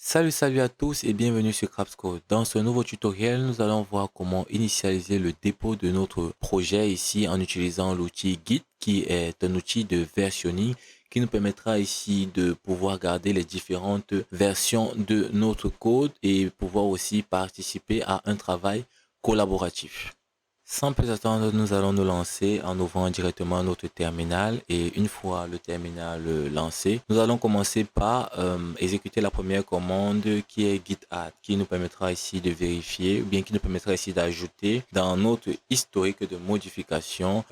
Salut à tous et bienvenue sur Craps Code. Dans ce nouveau tutoriel, nous allons voir comment initialiser le dépôt de notre projet ici en utilisant l'outil Git qui est un outil de versionning qui nous permettra ici de pouvoir garder les différentes versions de notre code et pouvoir aussi participer à un travail collaboratif. Sans plus attendre, nous allons nous lancer en ouvrant directement notre terminal et une fois le terminal lancé, nous allons commencer par exécuter la première commande qui est git add qui nous permettra ici de vérifier ou bien qui nous permettra ici d'ajouter dans notre historique de modification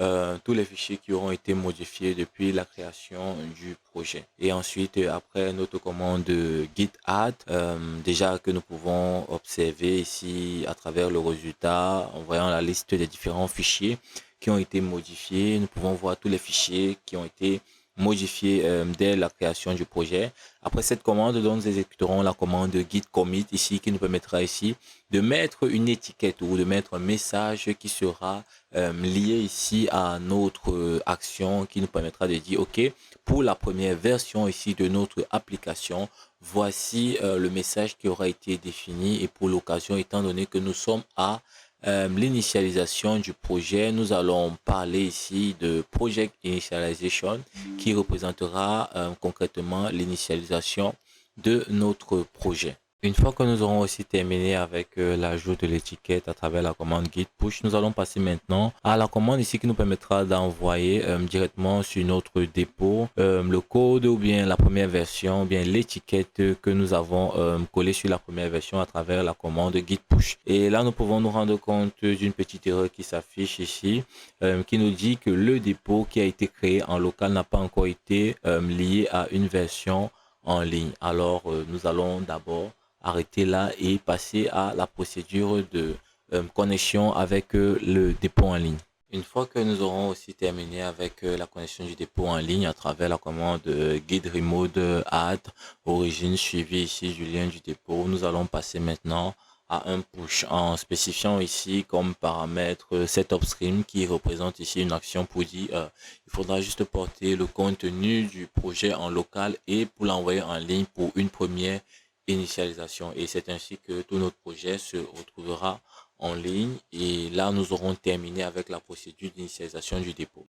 tous les fichiers qui auront été modifiés depuis la création du projet. Et ensuite, après notre commande git add, déjà que nous pouvons observer ici à travers le résultat en voyant la liste des différents fichiers qui ont été modifiés. Nous pouvons voir tous les fichiers qui ont été modifiés dès la création du projet. Après cette commande, donc, nous exécuterons la commande git commit ici qui nous permettra ici de mettre une étiquette ou de mettre un message qui sera lié ici à notre action qui nous permettra de dire OK, pour la première version ici de notre application, voici le message qui aura été défini et pour l'occasion, étant donné que nous sommes à l'initialisation du projet, nous allons parler ici de Project Initialization qui représentera concrètement l'initialisation de notre projet. Une fois que nous aurons aussi terminé avec l'ajout de l'étiquette à travers la commande git push, nous allons passer maintenant à la commande ici qui nous permettra d'envoyer directement sur notre dépôt le code ou bien la première version ou bien l'étiquette que nous avons collée sur la première version à travers la commande git push. Et là, nous pouvons nous rendre compte d'une petite erreur qui s'affiche ici qui nous dit que le dépôt qui a été créé en local n'a pas encore été lié à une version en ligne. Alors, nous allons d'abord arrêter là et passer à la procédure de connexion avec le dépôt en ligne. Une fois que nous aurons aussi terminé avec la connexion du dépôt en ligne à travers la commande git remote add origine suivi ici du lien du dépôt, nous allons passer maintenant à un push en spécifiant ici comme paramètre setupstream qui représente ici une action pour dire il faudra juste porter le contenu du projet en local et pour l'envoyer en ligne pour une première initialisation. Et c'est ainsi que tout notre projet se retrouvera en ligne et là nous aurons terminé avec la procédure d'initialisation du dépôt.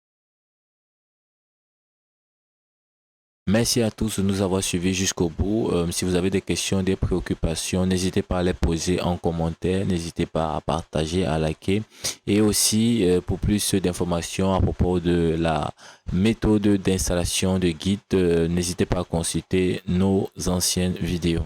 Merci à tous de nous avoir suivis jusqu'au bout. Si vous avez des questions, des préoccupations, n'hésitez pas à les poser en commentaire. N'hésitez pas à partager, à liker. Et aussi, pour plus d'informations à propos de la méthode d'installation de Git, n'hésitez pas à consulter nos anciennes vidéos.